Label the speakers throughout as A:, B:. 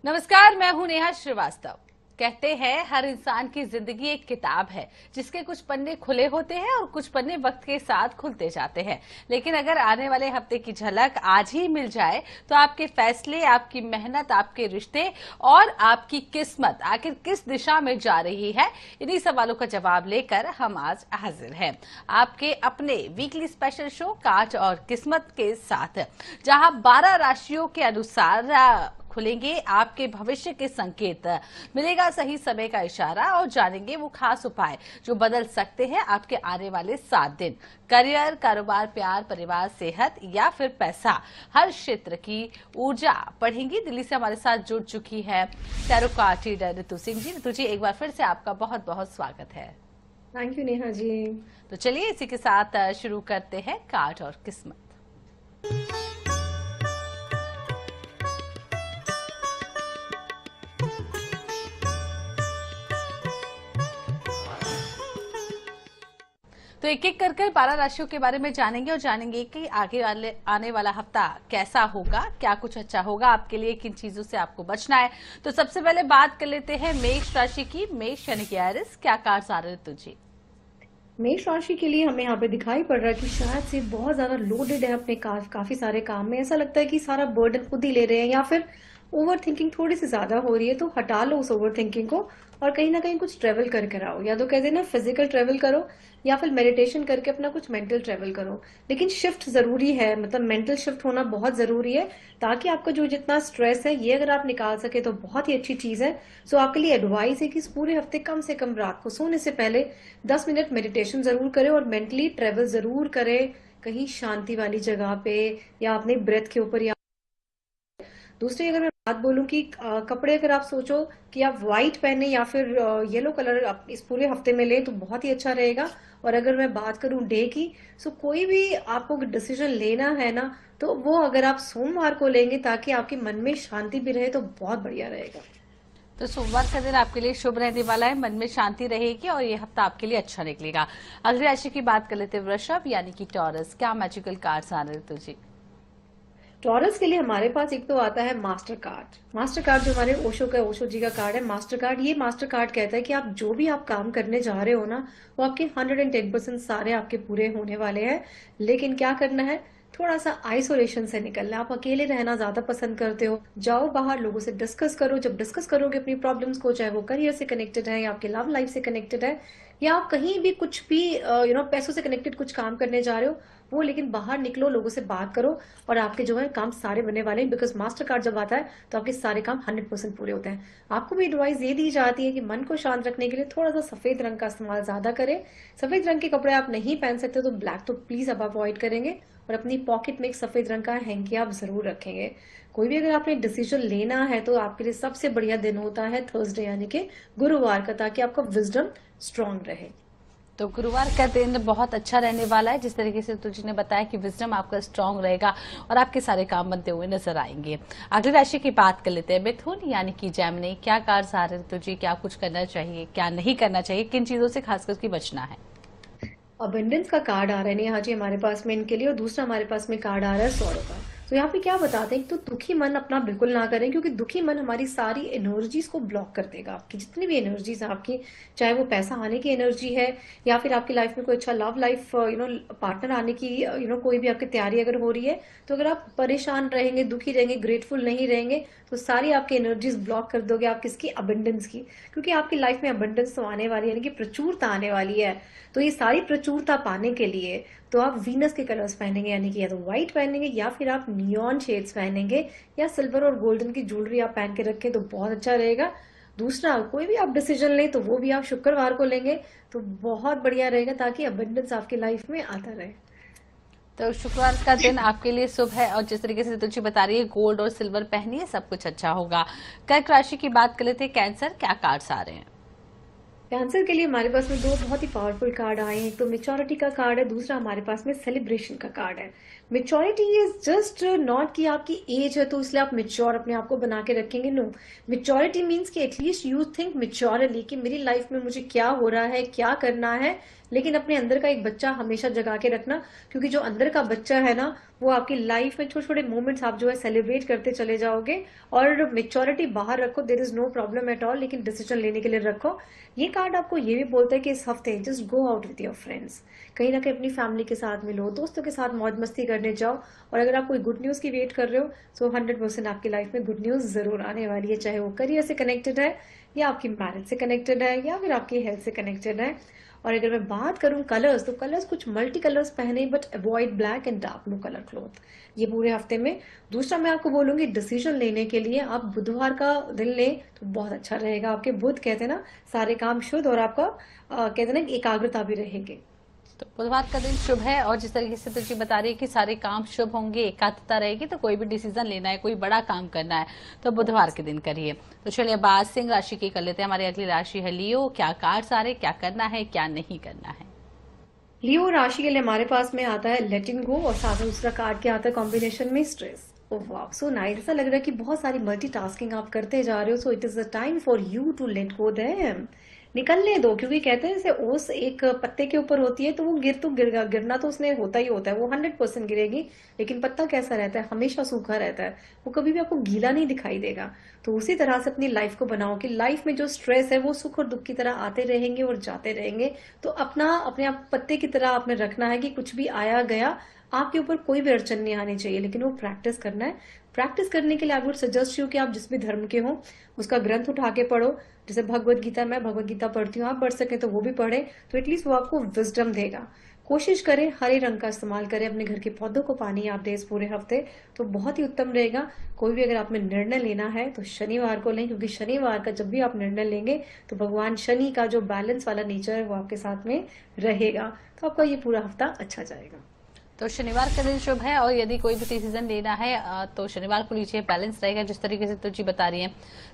A: नमस्कार, मैं हूं नेहा श्रीवास्तव। कहते हैं हर इंसान की जिंदगी एक किताब है जिसके कुछ पन्ने खुले होते हैं और कुछ पन्ने वक्त के साथ खुलते जाते हैं। लेकिन अगर आने वाले हफ्ते की झलक आज ही मिल जाए तो आपके फैसले, आपकी मेहनत, आपके रिश्ते और आपकी किस्मत आखिर किस दिशा में जा रही है, इन्हीं सवालों का जवाब लेकर हम आज हाजिर हैं आपके अपने वीकली स्पेशल शो काट और किस्मत के साथ, जहां 12 राशियों के अनुसार खुलेंगे आपके भविष्य के संकेत, मिलेगा सही समय का इशारा और जानेंगे वो खास उपाय जो बदल सकते हैं आपके आने वाले 7 दिन। करियर, कारोबार, प्यार, परिवार, सेहत या फिर पैसा, हर क्षेत्र की ऊर्जा पढ़ेंगी। दिल्ली से हमारे साथ जुड़ चुकी है टैरो कार्ड रीडर ऋतु सिंह जी। ऋतु जी, एक बार फिर से आपका बहुत बहुत स्वागत है।
B: Thank you Neha ji.
A: तो चलिए इसी के साथ शुरू करते हैं कार्ड और किस्मत। तो एक एक कर 12 राशियों के बारे में जानेंगे और जानेंगे कि आगे आने वाला हफ्ता कैसा होगा, क्या कुछ अच्छा होगा आपके लिए, किन चीजों से आपको बचना है। तो सबसे पहले बात कर लेते हैं मेष राशि की। मेष यानी कि एरिस, क्या कार्ड्स आ रहे हैं तुझे?
B: मेष राशि के लिए हमें यहाँ पे दिखाई पड़ रहा है कि शायद से बहुत ज्यादा लोडेड है अपने काफी सारे काम में। ऐसा लगता है कि सारा बर्डन खुद ही ले रहे हैं या फिर ओवर थिंकिंग थोड़ी सी ज्यादा हो रही है। तो हटा लो उस ओवर थिंकिंग को और कहीं ना कहीं कुछ ट्रेवल करके आओ, या तो कहते हैं ना फिजिकल ट्रेवल करो या फिर मेडिटेशन करके अपना कुछ मेंटल ट्रेवल करो। लेकिन शिफ्ट जरूरी है, मतलब मेंटल शिफ्ट होना बहुत जरूरी है ताकि आपका जो जितना स्ट्रेस है ये अगर आप निकाल सके तो बहुत ही अच्छी चीज है। सो आपके लिए एडवाइस है कि इस पूरे हफ्ते कम से कम रात को सोने से पहले 10 मिनट मेडिटेशन जरूर करें और मेंटली ट्रेवल जरूर करें कहीं शांति वाली जगह पे या अपने ब्रेथ के ऊपर। या दूसरी अगर मैं बात बोलूं कि कपड़े अगर आप सोचो कि आप व्हाइट पहने या फिर येलो कलर आप इस पूरे हफ्ते में ले तो बहुत ही अच्छा रहेगा। और अगर मैं बात करूं डे की, सो कोई भी आपको डिसीजन लेना है ना तो वो अगर आप सोमवार को लेंगे ताकि आपके मन में शांति भी रहे तो बहुत बढ़िया रहेगा।
A: तो सोमवार का दिन आपके लिए शुभ रहने वाला है, मन में शांति रहेगी और ये हफ्ता आपके लिए अच्छा निकलेगा। अगली राशि की बात कर लेते हैं वृषभ यानी कि टॉरस, क्या मैजिकल कार्ड्स आ रहे हैं तुझे?
B: टॉरस के लिए हमारे पास एक तो आता है मास्टर कार्ड। मास्टर कार्ड जो हमारे ओशो जी का कार्ड है मास्टर कार्ड। ये मास्टर कार्ड कहता है कि आप जो भी आप काम करने जा रहे हो ना वो आपके 110% सारे आपके पूरे होने वाले हैं। लेकिन क्या करना है, थोड़ा सा आइसोलेशन से निकलना। आप अकेले रहना ज्यादा पसंद करते हो, जाओ बाहर लोगों से डिस्कस करो। जब डिस्कस करोगे अपनी प्रॉब्लम्स को, चाहे वो करियर से कनेक्टेड है या आपके लव लाइफ से कनेक्टेड है या आप कहीं भी कुछ भी पैसों से कनेक्टेड कुछ काम करने जा रहे हो वो, लेकिन बाहर निकलो, लोगों से बात करो और आपके जो है काम सारे बनने वाले हैं। बिकॉज मास्टर कार्ड जब आता है तो आपके सारे काम 100% पूरे होते हैं। आपको भी एडवाइस ये दी जाती है कि मन को शांत रखने के लिए थोड़ा सा सफेद रंग का इस्तेमाल ज्यादा करें। सफेद रंग के कपड़े आप नहीं पहन सकते तो ब्लैक तो प्लीज अब अवॉइड करेंगे और अपनी पॉकेट में एक सफेद रंग का हैंकी आप जरूर रखेंगे। कोई भी अगर आपने डिसीजन लेना है तो आपके लिए सबसे बढ़िया दिन होता है थर्सडे यानी कि गुरुवार का, ताकि आपका विजडम स्ट्रांग रहे।
A: तो गुरुवार का दिन बहुत अच्छा रहने वाला है। जिस तरीके से तुझे ने बताया कि विजडम आपका स्ट्रांग रहेगा और आपके सारे काम बनते हुए नजर आएंगे। अगली राशि की बात कर लेते हैं मिथुन यानी कि जेमिनी, क्या कार्ड्स आ रहे हैं तुझे, क्या कुछ करना चाहिए, क्या नहीं करना चाहिए, किन चीजों से खास करके बचना है?
B: अबंडेंस का कार्ड आ रहा है नेहा जी हमारे पास में इनके लिए, और दूसरा हमारे पास में कार्ड आ रहा है सौरव का। तो यहाँ पे क्या बताते हैं, तो दुखी मन अपना बिल्कुल ना करें क्योंकि दुखी मन हमारी सारी एनर्जीज को ब्लॉक कर देगा। आपकी जितनी भी एनर्जीज है आपकी, चाहे वो पैसा आने की एनर्जी है या फिर आपकी लाइफ में कोई अच्छा लव लाइफ पार्टनर आने की कोई भी आपकी तैयारी अगर हो रही है, तो अगर आप परेशान रहेंगे, दुखी रहेंगे, ग्रेटफुल नहीं रहेंगे तो सारी आपकी एनर्जीज ब्लॉक कर दोगे आप किसकी, अबंडेंस की। क्योंकि आपकी लाइफ में अबंडेंस तो आने वाली है, यानी कि प्रचुरता आने वाली है। तो ये सारी प्रचुरता पाने के लिए तो आप वीनस के कलर्स पहनेंगे, यानी कि या तो व्हाइट पहनेंगे या फिर आप नियॉन शेड्स पहनेंगे या सिल्वर और गोल्डन की ज्वेलरी आप पहन के रखें तो बहुत अच्छा रहेगा। दूसरा, कोई भी आप डिसीजन लें तो वो भी आप शुक्रवार को लेंगे तो बहुत बढ़िया रहेगा ताकि अबंडेंस आपकी लाइफ में आता रहे।
A: तो शुक्रवार का दिन आपके लिए शुभ है और जिस तरीके से तुझे बता रही है गोल्ड और सिल्वर पहनिए, सब कुछ अच्छा होगा। कर्क राशि की बात कर लेते हैं कैंसर, क्या कार्ड्स आ रहे हैं?
B: कैंसर के लिए हमारे पास में दो बहुत ही पावरफुल कार्ड आए हैं। एक तो मेच्योरिटी का कार्ड है, दूसरा हमारे पास में सेलिब्रेशन का कार्ड है। मेच्योरिटी इज जस्ट नॉट कि आपकी एज है तो इसलिए आप मेच्योर अपने आप को बना के रखेंगे, नो। मेच्योरिटी मीन्स कि एटलीस्ट यू थिंक मेच्योरली कि मेरी लाइफ में मुझे क्या हो रहा है, क्या करना है, लेकिन अपने अंदर का एक बच्चा हमेशा जगा के रखना, क्योंकि जो अंदर का बच्चा है ना, वो आपकी लाइफ में छोटे छोटे मोमेंट्स आप जो है सेलिब्रेट करते चले जाओगे। और मेच्योरिटी बाहर रखो, there is no problem at all, लेकिन डिसीजन लेने के लिए रखो। ये कार्ड आपको ये भी बोलता है कि इस हफ्ते just go out with your friends, कहीं ना कहीं अपनी फैमिली के साथ मिलो, दोस्तों के साथ मौज मस्ती करने जाओ। और अगर आप कोई गुड न्यूज की वेट कर रहे हो, सो 100% आपकी लाइफ में गुड न्यूज जरूर आने वाली है, चाहे वो करियर से कनेक्टेड है, या आपकी मैरिज से कनेक्टेड है, या फिर आपकी हेल्थ से कनेक्टेड है। और अगर मैं बात करूं कलर्स, तो कलर्स कुछ मल्टी कलर्स पहने, but avoid black and dark blue colour cloth ये पूरे हफ्ते में। दूसरा मैं आपको बोलूंगी, डिसीजन लेने के लिए आप बुधवार का दिन लें तो बहुत अच्छा रहेगा। आपके बुध कहते हैं ना सारे काम शुद्ध, और आपका कहते हैं ना एकाग्रता भी रहेगी।
A: तो बुधवार का दिन शुभ है, और जिस तरीके से तुझे बता रही है कि सारे काम शुभ होंगे, एकाग्रता रहेगी, तो कोई भी डिसीजन लेना है, कोई बड़ा काम करना है, तो बुधवार के दिन करिए। तो चलिए बात सिंह राशि की कर लेते हैं। हमारी अगली राशि है लियो। क्या कार्ड्स आ रहे, क्या करना है, क्या नहीं करना है?
B: लियो राशि के लिए हमारे पास में आता है लेटिंग गो, और साथ में दूसरा कार्ड क्या आता है कॉम्बिनेशन में, स्ट्रेस। ओह वाह, सो नाइस। ऐसा लग रहा है कि बहुत सारी मल्टीटास्किंग आप करते जा रहे हो, so it is the time for you to let go them. निकलने दो, क्योंकि कहते हैं जैसे ओस एक पत्ते के ऊपर होती है तो वो गिरेगा, गिरना तो उसने होता ही होता है, वो 100% गिरेगी। लेकिन पत्ता कैसा रहता है, हमेशा सूखा रहता है, वो कभी भी आपको गीला नहीं दिखाई देगा। तो उसी तरह से अपनी लाइफ को बनाओ कि लाइफ में जो स्ट्रेस है वो सुख और दुख की तरह आते रहेंगे और जाते रहेंगे। तो अपने आप पत्ते की तरह आपने रखना है कि कुछ भी आया गया, आपके ऊपर कोई भी अड़चन नहीं आनी चाहिए, लेकिन वो प्रैक्टिस करना है। प्रैक्टिस करने के लिए आई वुड सजेस्ट यू कि आप जिस भी धर्म के हो उसका ग्रंथ उठा के पढ़ो। जैसे भगवत गीता, मैं भगवत गीता पढ़ती हूँ, आप पढ़ सके तो वो भी पढ़े, तो एटलीस्ट वो आपको विजडम देगा। कोशिश करें हरे रंग का इस्तेमाल करें, अपने घर के पौधों को पानी आप दें इस पूरे हफ्ते, तो बहुत ही उत्तम रहेगा। कोई भी अगर आपने निर्णय लेना है तो शनिवार को लें, क्योंकि शनिवार का जब भी आप निर्णय लेंगे तो भगवान शनि का जो बैलेंस वाला नेचर है वो आपके साथ में रहेगा, तो आपका ये पूरा हफ्ता अच्छा जाएगा।
A: तो शनिवार का दिन शुभ है, और यदि कोई भी डिसीजन लेना है तो शनिवार को लीजिए, बैलेंस रहेगा जिस तरीके से तुझी बता रही है।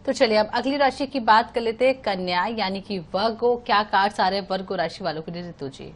A: तो चलिए अब अगली राशि की बात कर लेते हैं, कन्या यानी कि वर्गो। क्या कार्ड्स आ रहे हैं वर्गो राशि वालों के लिए ऋतु जी?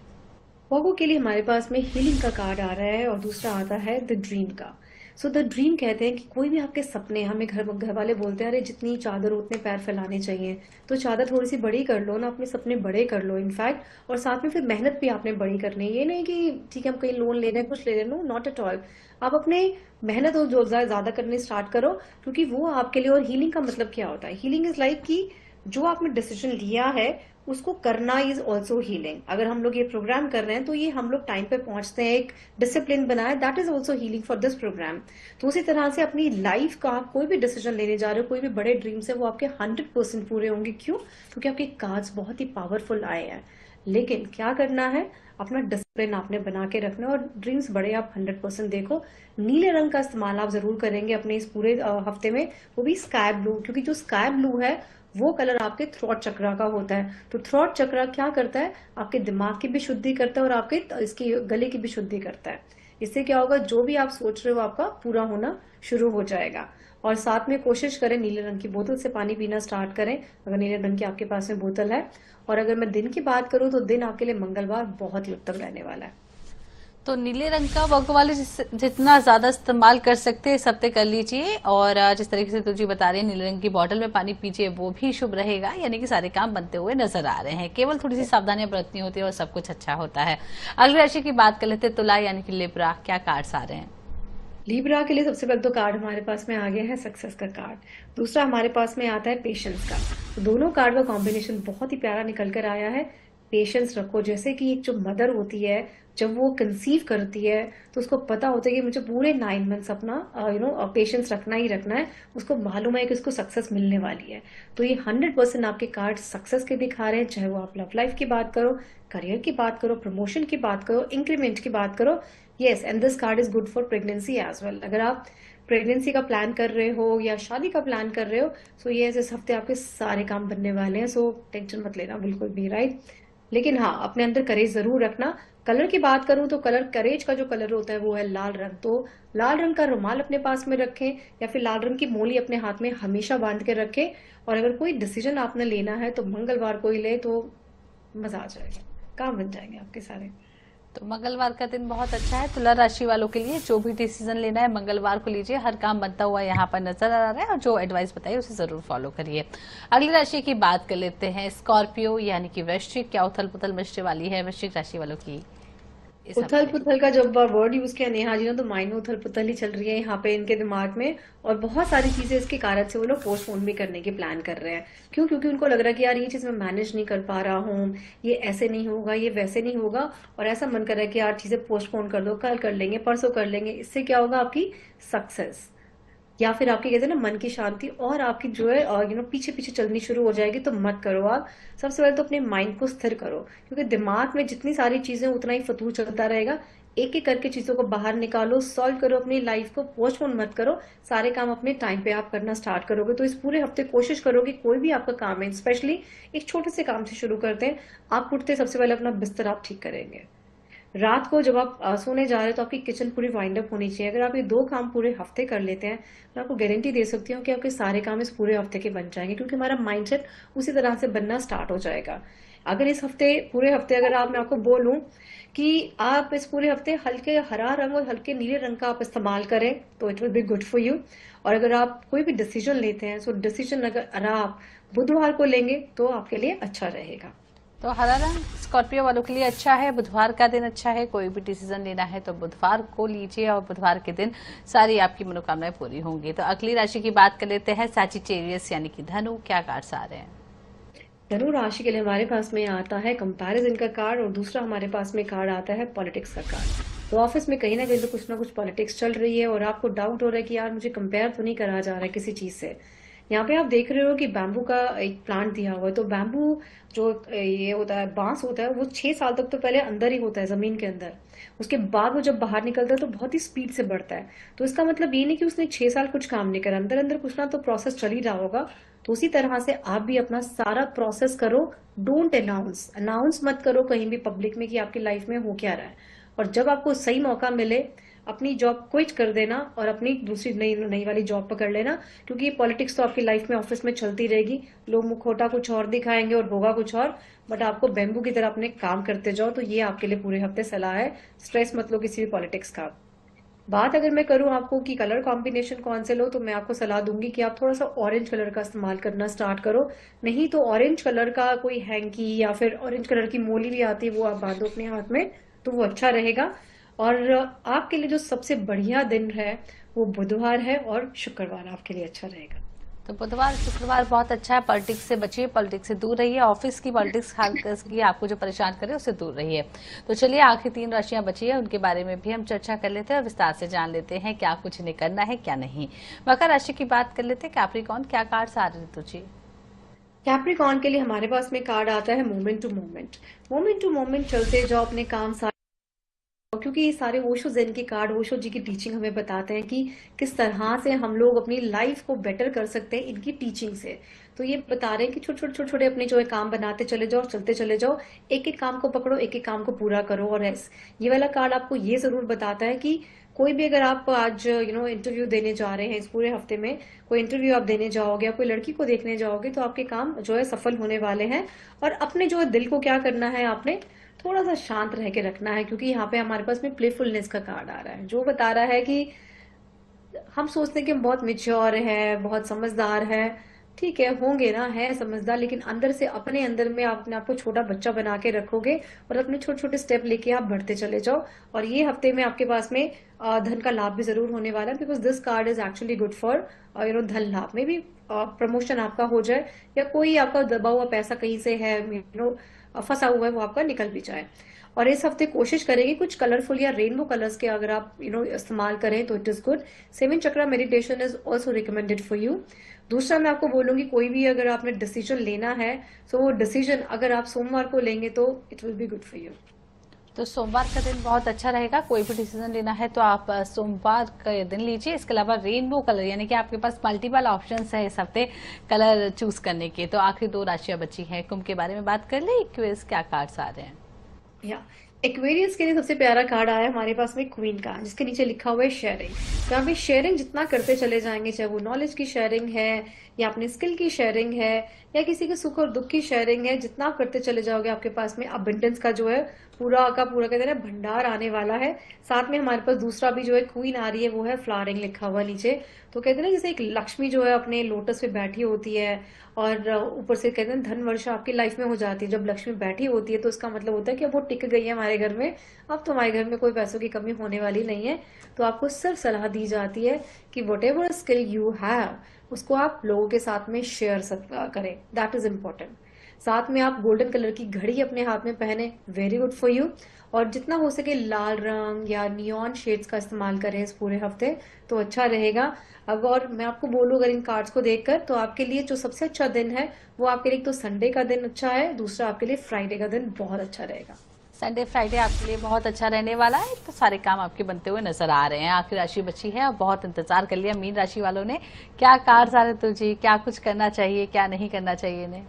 B: वर्गो के लिए हमारे पास में हीलिंग का कार्ड आ रहा है, और दूसरा आता है द ड्रीम का। सो द ड्रीम कहते हैं कि कोई भी आपके सपने, हमें घर वाले बोलते हैं अरे जितनी चादर उतने पैर फैलाने चाहिए, तो चादर थोड़ी सी बड़ी कर लो ना, अपने सपने बड़े कर लो इनफैक्ट। और साथ में फिर मेहनत भी आपने बड़ी करनी है, ये नहीं कि ठीक है हम कहीं लोन ले रहे हैं कुछ ले रहे हैं, नो नॉट एट ऑल। आप अपने मेहनत और जो ज्यादा करने स्टार्ट करो, क्योंकि वो आपके लिए। और हीलिंग का मतलब क्या होता है, हीलिंग इज लाइक कि जो आपने डिसीजन लिया है उसको करना इज ऑल्सो हीलिंग। अगर हम लोग ये प्रोग्राम कर रहे हैं तो ये हम लोग टाइम पे पहुंचते हैं, एक डिसिप्लिन बनाए, that is also healing for this programme. तो उसी तरह से अपनी लाइफ का आप कोई भी डिसीजन लेने जा रहे हो, कोई भी बड़े ड्रीम्स है, वो आपके 100% पूरे होंगे। क्यों? क्योंकि आपके कार्ड्स बहुत ही पावरफुल आए हैं। लेकिन क्या करना है, अपना डिसिप्लिन आपने बना के रखना है, और ड्रीम्स बड़े आप 100% देखो। नीले रंग का इस्तेमाल आप जरूर करेंगे अपने इस पूरे हफ्ते में, वो भी स्काई ब्लू, क्योंकि जो स्काई ब्लू है वो कलर आपके थ्रॉट चक्रा का होता है। तो थ्रॉट चक्रा क्या करता है, आपके दिमाग की भी शुद्धि करता है और आपके इसकी गले की भी शुद्धि करता है। इससे क्या होगा, जो भी आप सोच रहे हो आपका पूरा होना शुरू हो जाएगा। और साथ में कोशिश करें नीले रंग की बोतल से पानी पीना स्टार्ट करें, अगर नीले रंग की आपके पास में बोतल है। और अगर मैं दिन की बात करूं तो दिन आपके लिए मंगलवार बहुत ही उत्तम रहने वाला है।
A: तो नीले रंग का वर्गो वाले जितना ज्यादा इस्तेमाल कर सकते हैं इस हफ्ते कर लीजिए। और जिस तरीके से तुझी बता रही है नीले रंग की बोतल में पानी पीजिए, वो भी शुभ रहेगा, यानी कि सारे काम बनते हुए नजर आ रहे हैं। केवल थोड़ी सी सावधानियां बरतनी होती है और सब कुछ अच्छा होता है। अगली राशि की बात कर लेते हैं तुला यानी कि लिब्रा। क्या कार्ड्स आ रहे हैं?
B: लिब्रा के लिए सबसे पहले तो कार्ड हमारे पास में आ गया है सक्सेस का कार्ड, दूसरा हमारे पास में आता है पेशेंस का। तो दोनों कार्ड का कॉम्बिनेशन बहुत ही प्यारा निकल कर आया है। पेशेंस रखो, जैसे कि एक जो मदर होती है जब वो कंसीव करती है तो उसको पता होता है कि मुझे पूरे 9 मंथ्स अपना पेशेंस रखना ही रखना है, उसको मालूम है कि उसको सक्सेस मिलने वाली है। तो ये 100% आपके कार्ड सक्सेस के दिखा रहे हैं, चाहे वो आप लव लाइफ की बात करो, करियर की बात करो, प्रमोशन की बात करो, इंक्रीमेंट की बात करो। Yes, and this card is good for pregnancy as well. अगर आप प्रेगनेंसी का प्लान कर रहे हो या शादी का प्लान कर रहे हो, सो ये इस हफ्ते आपके सारे काम बनने वाले हैं, सो टेंशन मत लेना बिल्कुल भी, राइट। लेकिन हाँ, अपने अंदर करेज जरूर रखना। कलर की बात करूं तो कलर, करेज का जो कलर होता है वो है लाल रंग। तो लाल रंग का रुमाल अपने पास में रखें, या फिर लाल रंग की मोली अपने हाथ में हमेशा बांध के रखें। और अगर कोई डिसीजन आपने लेना है तो मंगलवार को ही ले, तो मजा आ जाएगा, काम बन जाएंगे आपके सारे।
A: तो मंगलवार का दिन बहुत अच्छा है तुला राशि वालों के लिए। जो भी डिसीजन लेना है मंगलवार को लीजिए, हर काम बनता हुआ यहाँ पर नजर आ रहा है और जो एडवाइस बताइए उसे जरूर फॉलो करिए। अगली राशि की बात कर लेते हैं, स्कॉर्पियो यानी कि वृश्चिक। क्या उथल पुथल मचने वाली है वृश्चिक राशि वालों की इस
B: उथल
A: हफ्ते?
B: पुथल का जब वर्ड यूज किया नेहा जी ने, तो माइंड में उथल पुथल ही चल रही है यहाँ पे इनके दिमाग में। और बहुत सारी चीजें इसके कारण से वो लोग पोस्टपोन भी करने की प्लान कर रहे हैं। क्यों? क्योंकि उनको लग रहा है कि यार ये चीज मैं मैनेज नहीं कर पा रहा हूँ, ये ऐसे नहीं होगा, ये वैसे नहीं होगा। और ऐसा मन कर रहा है कि यार चीजें पोस्टपोन कर दो, कल कर लेंगे, परसों कर लेंगे। इससे क्या होगा? आपकी सक्सेस या फिर आपकी कहते हैं ना मन की शांति और आपकी जो है पीछे पीछे चलनी शुरू हो जाएगी। तो मत करो आप। सबसे पहले तो अपने माइंड को स्थिर करो, क्योंकि दिमाग में जितनी सारी चीजें उतना ही फतूल चलता रहेगा। एक एक करके चीजों को बाहर निकालो, सॉल्व करो अपनी लाइफ को, पोस्टपोन मत करो। सारे काम अपने टाइम पे आप करना स्टार्ट करोगे तो इस पूरे हफ्ते कोशिश करो कि कोई भी आपका काम है, स्पेशली एक छोटे से काम से शुरू करते हैं। आप उठते सबसे पहले अपना बिस्तर आप ठीक करेंगे। रात को जब आप सोने जा रहे हो तो आपकी किचन पूरी वाइंड अप होनी चाहिए। अगर आप ये 2 काम पूरे हफ्ते कर लेते हैं, मैं आपको गारंटी दे सकती हूँ कि आपके सारे काम इस पूरे हफ्ते के बन जाएंगे, क्योंकि हमारा माइंडसेट उसी तरह से बनना स्टार्ट हो जाएगा। अगर इस हफ्ते पूरे हफ्ते अगर आप मैं आपको बोलूं कि आप इस पूरे हफ्ते हल्के हरा रंग और हल्के नीले रंग का आप इस्तेमाल करें तो it will be good for you. और अगर आप कोई भी डिसीजन लेते हैं, सो डिसीजन अगर आप बुधवार को लेंगे तो आपके लिए अच्छा रहेगा।
A: तो हरा रंग स्कॉर्पियो वालों के लिए अच्छा है, बुधवार का दिन अच्छा है। कोई भी डिसीजन लेना है तो बुधवार को लीजिए और बुधवार के दिन सारी आपकी मनोकामनाएं पूरी होंगी। तो अगली राशि की बात कर लेते हैं, सैजिटेरियस यानी कि धनु। क्या कार्ड्स आ रहे हैं?
B: धनु राशि के लिए हमारे पास में आता है कंपैरिजन का कार्ड और दूसरा हमारे पास में कार्ड आता है पॉलिटिक्स का कार्ड। तो ऑफिस में कहीं ना कुछ ना कुछ पॉलिटिक्स चल रही है और आपको डाउट हो रहा है कि यार मुझे कंपेयर तो नहीं करा जा रहा है किसी चीज से। यहाँ पे आप देख रहे हो कि बैम्बू का एक प्लांट दिया हुआ है। तो बैम्बू जो ये होता है, बांस होता है, वो 6 साल तक तो पहले अंदर ही होता है जमीन के अंदर। उसके बाद वो जब बाहर निकलता है तो बहुत ही स्पीड से बढ़ता है। तो इसका मतलब ये नहीं कि उसने 6 साल कुछ काम नहीं करा, अंदर अंदर कुछ ना तो प्रोसेस चल ही रहा होगा। तो उसी तरह से आप भी अपना सारा प्रोसेस करो। डोंट अनाउंस अनाउंस मत करो कहीं भी पब्लिक में कि आपकी लाइफ में हो क्या रहा है। और जब आपको सही मौका मिले अपनी जॉब क्विट कर देना और अपनी दूसरी नई नई वाली जॉब पकड़ लेना, क्योंकि ये पॉलिटिक्स तो आपकी लाइफ में ऑफिस में चलती रहेगी। लोग मुखौटा कुछ और दिखाएंगे और होगा कुछ और, बट आपको बेम्बू की तरह अपने काम करते जाओ। तो ये आपके लिए पूरे हफ्ते सलाह है। स्ट्रेस मत लो किसी भी पॉलिटिक्स का। बात अगर मैं करूं आपको कि कलर कॉम्बिनेशन कौन से लो, तो मैं आपको सलाह दूंगी कि आप थोड़ा सा ऑरेंज कलर का इस्तेमाल करना स्टार्ट करो। नहीं तो ऑरेंज कलर का कोई हैंकी या फिर ऑरेंज कलर की मोली भी आती है, वो आप बांधो अपने हाथ में तो वो अच्छा रहेगा। और आपके लिए जो सबसे बढ़िया दिन है वो बुधवार है और शुक्रवार आपके लिए अच्छा रहेगा।
A: तो बुधवार शुक्रवार बहुत अच्छा है। पॉलिटिक्स से बचिए, पॉलिटिक्स से दूर रहिए। ऑफिस की पॉलिटिक्स खास की आपको जो परेशान करे उससे दूर रहिए। तो चलिए आखिरी 3 राशियां बची है, उनके बारे में भी हम चर्चा कर लेते हैं और विस्तार से जान लेते हैं क्या कुछ इन्हें करना है क्या नहीं। मकर राशि की बात कर लेते हैं, कैप्रिकॉर्न। क्या कार्ड्स आ रहे हैं तुझे?
B: कैप्रिकॉर्न के लिए हमारे पास में कार्ड आता है moment to moment. Moment to moment चलते जाओ अपने काम सारे, क्योंकि ये सारे ओशो ज़ेन के कार्ड, ओशो जी की टीचिंग हमें बताते हैं कि किस तरह से हम लोग अपनी लाइफ को बेटर कर सकते हैं इनकी टीचिंग से। तो ये बता रहे हैं कि छोटे छोटे अपने जो है काम बनाते चले जाओ, चलते चले जाओ, एक एक काम को पकड़ो, एक एक काम को पूरा करो। और ये वाला कार्ड आपको ये जरूर बताता है कि कोई भी अगर आप आज इंटरव्यू देने जा रहे हैं, इस पूरे हफ्ते में कोई इंटरव्यू आप देने जाओगे या कोई लड़की को देखने जाओगे, तो आपके काम जो है सफल होने वाले हैं। और अपने जो है दिल को क्या करना है, आपने थोड़ा सा शांत रह के रखना है, क्योंकि यहाँ पे हमारे पास में प्लेफुलनेस का कार्ड आ रहा है जो बता रहा है कि हम सोचते हैं कि हम बहुत मिच्योर है, बहुत समझदार है। ठीक है, होंगे ना, है समझदार, लेकिन अंदर से अपने अंदर में अपने आपको छोटा बच्चा बना के रखोगे और अपने छोटे छोटे स्टेप लेके आप बढ़ते चले जाओ। और ये हफ्ते में आपके पास में धन का लाभ भी जरूर होने वाला है, because this card is actually good for धन लाभ में भी। प्रमोशन आपका हो जाए या कोई आपका दबा हुआ पैसा कहीं से है फंसा हुआ है वो आपका निकल भी जाए। और इस हफ्ते कोशिश करेंगे कुछ कलरफुल या रेनबो कलर्स के अगर आप इस्तेमाल करें तो it is good. 7 chakra meditation is also recommended for you. दूसरा मैं आपको बोलूंगी कोई भी अगर आपने डिसीजन लेना है, तो वो डिसीजन अगर आप सोमवार को लेंगे तो it will be good for you.
A: तो सोमवार का दिन बहुत अच्छा रहेगा। कोई भी डिसीजन लेना है तो आप सोमवार का दिन लीजिए। इसके अलावा रेनबो कलर यानी कि आपके पास मल्टीपल ऑप्शंस है इस हफ्ते कलर चूज करने के। तो आखिरी 2 राशियां बची हैं, कुंभ के बारे में बात कर ले। क्विज, क्या कार्ड्स आ रहे हैं?
B: या एक्वेरियस के लिए सबसे प्यारा कार्ड आया हमारे पास में क्वीन का, जिसके नीचे लिखा हुआ है शेयरिंग। तो आप शेयरिंग जितना करते चले जाएंगे, चाहे वो नॉलेज की शेयरिंग है या अपने स्किल की शेयरिंग है या किसी के सुख और दुख की शेयरिंग है, जितना आप करते चले जाओगे आपके पास में अबंडेंस का जो है पूरा का पूरा कहते हैं ना भंडार आने वाला है। साथ में हमारे पास दूसरा भी जो है क्वीन आ रही है, वो है फ्लावरिंग लिखा हुआ नीचे। तो कहते हैं ना जैसे एक लक्ष्मी जो है अपने लोटस पे बैठी होती है, और ऊपर से कहते हैं धन वर्षा आपकी लाइफ में हो जाती है। जब लक्ष्मी बैठी होती है तो इसका मतलब होता है कि अब वो टिक गई है हमारे घर में, अब तो हमारे घर में कोई पैसों की कमी होने वाली नहीं है। तो आपको सिर्फ सलाह दी जाती है कि what ever skill you have उसको आप लोगों के साथ में शेयर करें, दैट इज इम्पोर्टेंट। साथ में आप गोल्डन कलर की घड़ी अपने हाथ में पहने, वेरी गुड फॉर यू। और जितना हो सके लाल रंग या नियॉन शेड्स का इस्तेमाल करें इस पूरे हफ्ते, तो अच्छा रहेगा। अगर मैं आपको बोलूं अगर इन कार्ड्स को देखकर, तो आपके लिए जो सबसे अच्छा दिन है वो आपके लिए तो संडे का दिन अच्छा है, दूसरा आपके लिए फ्राइडे का दिन बहुत अच्छा रहेगा।
A: संडे फ्राइडे आपके लिए बहुत अच्छा रहने वाला है, तो सारे काम आपके बनते हुए नजर आ रहे हैं। आखिर राशि बची है, अब बहुत इंतजार कर लिया मीन राशि वालों ने। क्या कार्ड्स आ रहे तुझे, क्या कुछ करना चाहिए, क्या नहीं करना चाहिए इन्हें?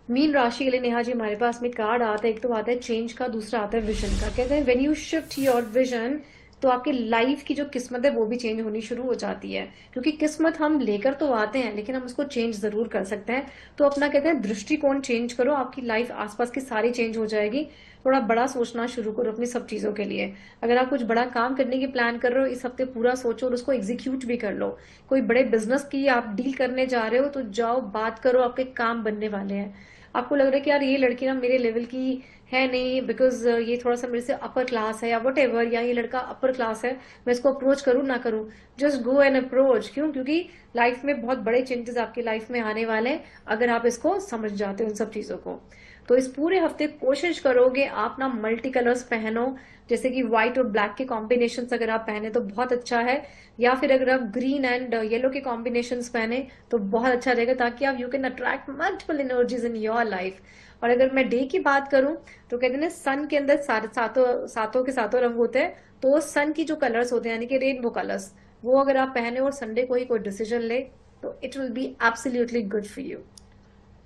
B: मीन राशि के लिए नेहा जी हमारे पास में कार्ड आता है, एक तो आता है चेंज का, दूसरा आता है विजन का। कहते हैं when you shift your vision, तो आपकी लाइफ की जो किस्मत है वो भी चेंज होनी शुरू हो जाती है। क्योंकि किस्मत हम लेकर तो आते हैं, लेकिन हम उसको चेंज जरूर कर सकते हैं। तो अपना कहते हैं दृष्टिकोण चेंज करो, आपकी लाइफ आसपास की सारी चेंज हो जाएगी। थोड़ा बड़ा सोचना शुरू करो अपनी सब चीजों के लिए। अगर आप कुछ बड़ा काम करने की प्लान कर रहे हो, इस हफ्ते पूरा सोचो और उसको एग्जीक्यूट भी कर लो। कोई बड़े बिजनेस की आप डील करने जा रहे हो, तो जाओ बात करो, आपके काम बनने वाले हैं। आपको लग रहा है कि यार ये लड़की ना मेरे लेवल की है नहीं, बिकॉज ये थोड़ा सा मेरे से अपर क्लास है या वट एवर, या ये लड़का अपर क्लास है, मैं इसको अप्रोच करूं ना करूं, जस्ट गो एंड अप्रोच। क्यों? क्योंकि लाइफ में बहुत बड़े चेंजेस आपकी लाइफ में आने वाले हैं अगर आप इसको समझ जाते हो उन सब चीजों को। तो इस पूरे हफ्ते कोशिश करोगे आप ना मल्टी कलर्स पहनो, जैसे कि व्हाइट और ब्लैक के कॉम्बिनेशन अगर आप पहने तो बहुत अच्छा है, या फिर अगर आप ग्रीन एंड येलो के कॉम्बिनेशन पहने तो बहुत अच्छा रहेगा, ताकि आप you can attract multiple energies in your life. और अगर मैं डे की बात करूं, तो कहते हैं ना सन के अंदर सारे सातों के सातों रंग होते हैं, तो सन की जो कलर्स होते हैं यानी कि रेनबो कलर्स, वो अगर आप पहने और संडे को ही कोई डिसीजन ले, तो it will be absolutely good for you.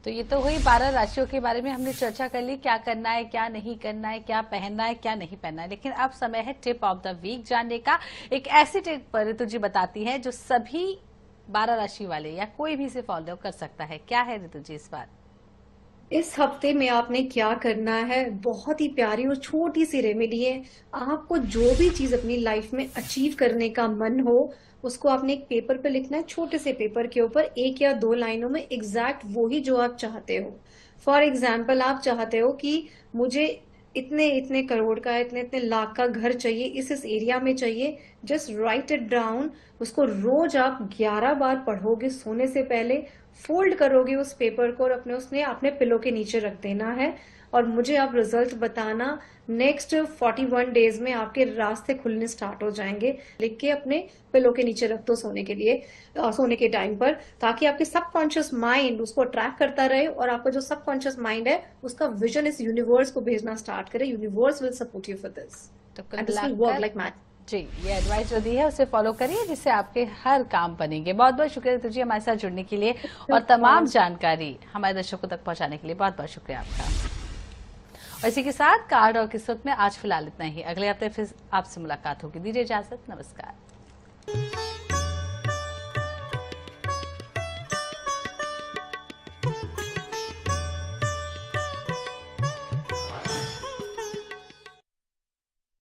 A: तो ये तो हुई 12 राशियों के बारे में हमने चर्चा कर ली, क्या करना है, क्या नहीं करना है, क्या पहनना है, क्या नहीं पहनना है। लेकिन अब समय है टिप ऑफ द वीक जानने का। एक ऐसी टिप पर ऋतु जी बताती है जो सभी 12 राशि वाले या कोई भी इसे फॉलो कर सकता है। क्या है ऋतु जी इस बार?
B: इस हफ्ते में आपने क्या करना है, बहुत ही प्यारी और छोटी सी रेमेडी है। आपको जो भी चीज अपनी लाइफ में अचीव करने का मन हो, उसको आपने एक पेपर पे लिखना है, छोटे से पेपर के ऊपर 1 या 2 लाइनों में एग्जैक्ट वो ही जो आप चाहते हो। फॉर एग्जाम्पल आप चाहते हो कि मुझे इतने इतने करोड़ का, इतने इतने लाख का घर चाहिए, इस एरिया में चाहिए, जस्ट राइट इट डाउन। उसको रोज आप 11 बार पढ़ोगे सोने से पहले, फोल्ड करोगे उस पेपर को और अपने पिलो के नीचे रख देना है। और मुझे आप रिजल्ट बताना। नेक्स्ट 41 डेज में आपके रास्ते खुलने स्टार्ट हो जाएंगे। लिख के अपने पिलो के नीचे रख दो सोने के लिए, सोने के टाइम पर, ताकि आपके सबकॉन्शियस माइंड उसको अट्रैक्ट करता रहे, और आपका जो सबकॉन्शियस माइंड है उसका विजन इस यूनिवर्स को भेजना स्टार्ट करे। Universe will support you for this and this will work like magic.
A: जी, ये एडवाइस जो दी है उसे फॉलो करिए, जिससे आपके हर काम बनेंगे। बहुत बहुत शुक्रिया तुझे हमारे साथ जुड़ने के लिए और तमाम जानकारी हमारे दर्शकों तक पहुंचाने के लिए बहुत बहुत शुक्रिया आपका। और इसी के साथ कार्ड और किस्मत में आज फिलहाल इतना ही। अगले हफ्ते फिर आपसे मुलाकात होगी। दीजिए इजाजत, नमस्कार।